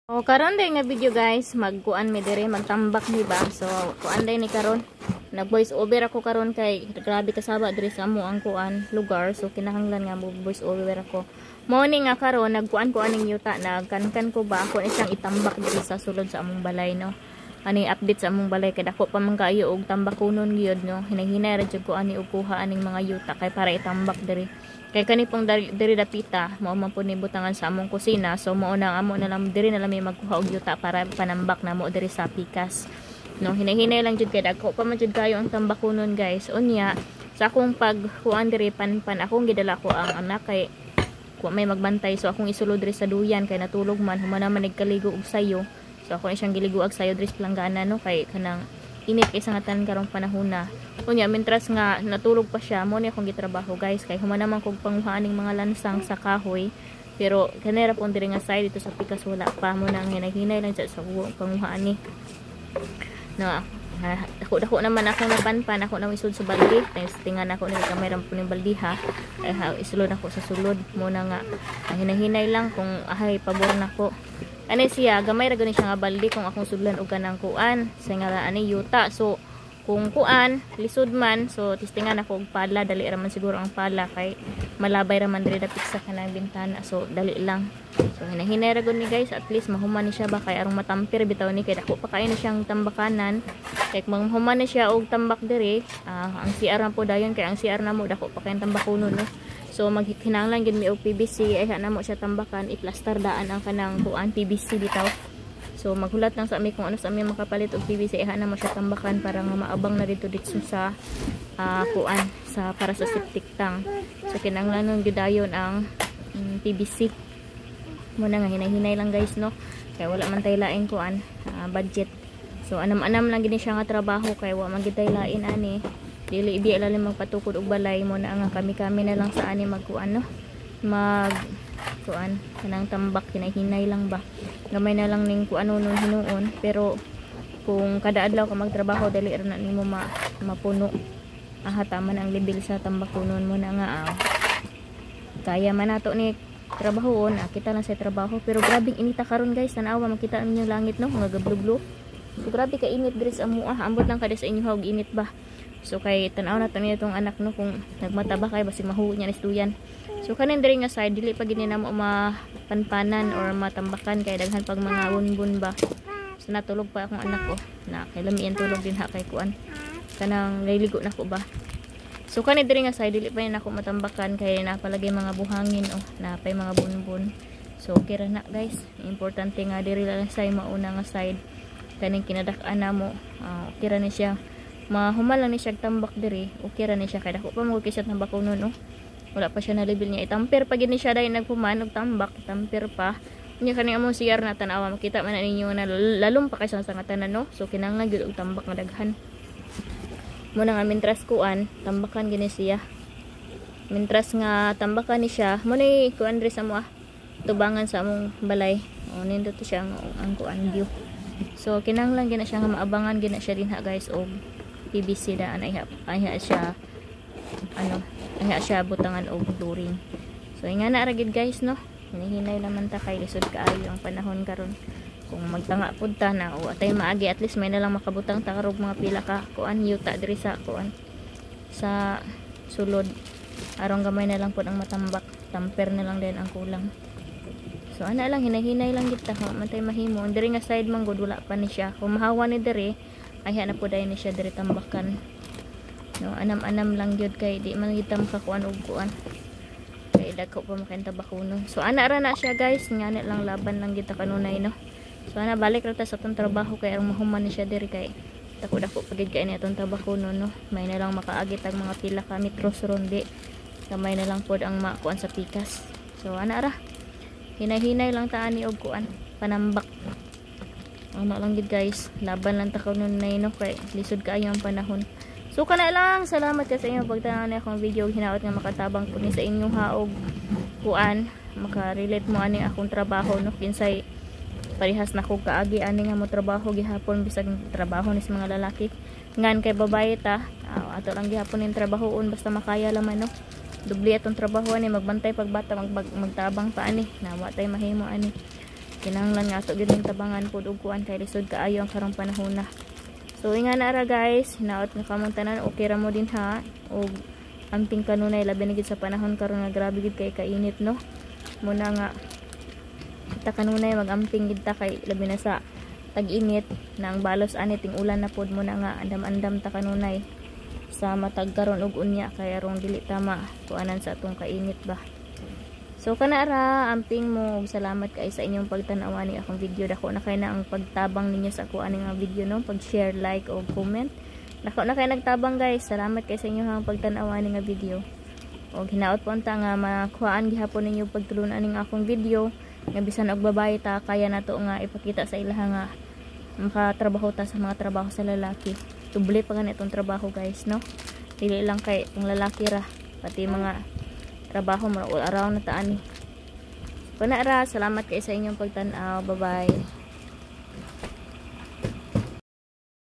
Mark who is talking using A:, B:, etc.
A: O karon day nga video guys, magkuan mi dire magtambak di ba? So kuan day ni karon. Nag voice over ako karon kay grabe kasaba dire sa amo ang kuan lugar. So kinahanglan nga mo voice over ako. Morning nga karon nagkuan ko aning yuta, nagkankan ko ba ako isang itambak dire sa sulod sa among balay no. Ani update sa among balay kay dako pa man kaayo og tambakunon gyud no. Hinahinay ra jud ko ani og kuha aning mga yuta kay para itambak dire. Kay kani pong diri dapita mao man po ni butangan sa among kusina. So mao na amo na lang diri na lang may magkuha og yuta para panambak na mo diri sa pikas. No, hinahinay lang jud kay dako pa man jud kayo ang tambakunon guys. Unya sa akong pagkuan diri panpan akong gidala ko ang anak kay ko may magbantay. So akong isulod diri sa duyan kay natulog man humana man nagkaligo og sayo. So ako na siyang giliguag sayo diri sa planggana no kay kanang init kay nga tanan karong panahon na. Unya mintras nga natulog pa siya mo ni akong gitrabaho guys kay humana man kog panguhaaning mga lansang sa kahoy. Pero kanera pon diri nga side dito sa pikas wala pa mo nang hinahinay lang sa panguhaan ni. No, dako naman ako napanpan ako na isud sa baldi. Tingan ako ni kamera po ning baldi ha. Isulod ako sa sulod mo na nga hinahinay lang kung ahay pabor nako. Ani siya gamay ra gani siya nga baldi kung akong sudlan og kanang kuan sa nga ani yuta. So kung kuan lisod man so tistingan ako og pala dali ra man siguro ang pala kay malabay ra man diri dapit sa kanang bintana. So dali lang. So hinahinay ra gud ni guys at least mahuman ni siya ba kay arong matampir bitaw ni kay dako pa kay na siyang tambakanan. Kay mahuman na siya og tambak diri ang CR na po dayon kay ang CR na mo dako pa kay tambakunon no. So maghinanglan gid mi og PVC ay na mo siya tambakan i-plaster daan ang kanang kuan PVC bitaw. So maghulat lang sa ami kung ano sa ami makapalit og PVC ay na mo siya tambakan para nga maabang na dito sa kuan sa para sa septic tank. So kinahanglan nun gid dayon ang PVC. Muna nga hinay-hinay lang guys no. Kay wala man tay laing kuan budget. So anam-anam lang gid siya nga trabaho kay wa man gid tay lain ani. Dili ibiya lalim magpatukod og balay mo na nga kami-kami na lang sa ani magkuan no. Mag kuan kanang tambak hinay-hinay lang ba. Gamay na lang ning kuano nun hinuon pero kung kada adlaw ka magtrabaho dali ra na nimo mapuno. Taman ang level sa tambakunon mo na nga kaya man nato ni trabahoon kita lang sa trabaho pero grabing inita karon guys tanawa makita ninyo langit no nga gablublo. So grabe ka init diri sa amo ambot lang kada sa inyo og init ba. So kay tanaw na to niya itong anak no kung nagmataba kay basig mahuo niya ni stuyan. So kanin diri nga side dili pa gid na mo mapanpanan or matambakan kay daghan pag mga bunbun ba. So natulog pa akong anak ko na kay lamian tulog din ha kay kuan kanang niligo na ko ba. So kanin diri nga side dili pa na ako matambakan kay napalagay mga buhangin napay mga bunbun. So okay ra na guys. Importante nga diri lang sa mauna nga side kaning kinadak-an na mo okay ra ni siya. Mahumal lang ni siya tambak diri okay ra ni siya kay dako pa mo kisat ng bakunon no. Wala pa siya na level niya itamper pa gid ni siya dahil nagpuman og tambak tamper pa nya kaning among CR na tanawa makita man na ninyo na lalom pa kay sa tanan no. So kinahanglan gyud og tambak nga daghan mo na nga mintras kuan tambakan gini siya mintras nga tambakan ni siya mo ni kuan diri sa mo tubangan sa among balay nindot siya ang kuan view. So kinahanglan gina siya nga maabangan gina siya dinha guys og PVC daan ay siya ay siya butangan og flooring. So nga na ra gid guys no. Hinahinay naman ta kay lisod kaayo ang panahon karon. Kung magtanga pud ta na o atay maagi at least may na lang makabutang ta karog mga pila ka kuan yuta diri sa kuan sa sulod. Arong gamay na lang pud ang matambak. Tamper na lang din ang kulang. So ana lang hinahinay lang gid ta matay mahimo. Diri nga side man gud wala pa ni siya. Kung mahawa ni diri ay na po dayon ni siya diri tambakan. No, anam-anam lang gyud kay di man gid ta makakuan og kuan. Kay dagko pa makenta bakuno. So ana ra na siya guys, ngani lang laban lang gid ta kanunay no. So ana balik ra ta sa atong trabaho kay ang mahuman ni siya diri kay dako-dako pagid kay ni atong trabaho no. May na lang makaagi tag mga pila ka metros rondi. Kamay na lang pod ang makuan sa pikas. So ana ra. Hinay-hinay lang ta ani og kuan panambak. Ano lang gid guys, laban lang ta kanunay no kay lisod kaayo ang panahon. So kana lang, salamat ka sa inyo pagtanaw na akong video hinaot nga makatabang ko ni sa inyong haog kuan maka-relate mo ani akong trabaho no kinsay parehas na ko kaagi ani nga mo trabaho gihapon bisag trabaho ni sa mga lalaki ngan kay babae ta ato lang gihapon ning trabahoon basta makaya laman no. Dubli atong trabaho ani magbantay pagbata magtabang pa ani na wa tay mahimo ani. Kinahanglan nga ato gyud ning tabangan pud og kuan kay lisod kaayo ang karong panahon na. So inga na ra guys, hinaot nga kamong tanan, okay ra mo din ha. Og amping kanunay labi na gid sa panahon karon nga grabe gid kay kainit no. Muna nga kita kanunay magamping gid ta kay labi na sa tag-init nang balos ani ting ulan na pod. Muna nga andam-andam ta kanunay sa matag karon og unya kay arong dili tama kuanan sa atong kainit ba. So kana ra amping mo, salamat kay sa inyong pagtan-aw ni akong video. Dako na kay na ang pagtabang ninyo sa ako aning video no, pag-share, like o comment. Dako na kay nagtabang guys. Salamat kay sa inyong pagtan-aw ni nga video. Og hinaot po unta nga makuhaan gihapon ninyo pagtulunan ning akong video nga bisan og babae ta kaya nato nga ipakita sa ilaha nga makatrabaho ta sa mga trabaho sa lalaki. Tubli pa gani itong trabaho guys no. Dili lang kay itong lalaki ra, pati mga trabaho mo all around na taan. Pana ra, salamat kay sa inyong pagtan-aw. Bye bye.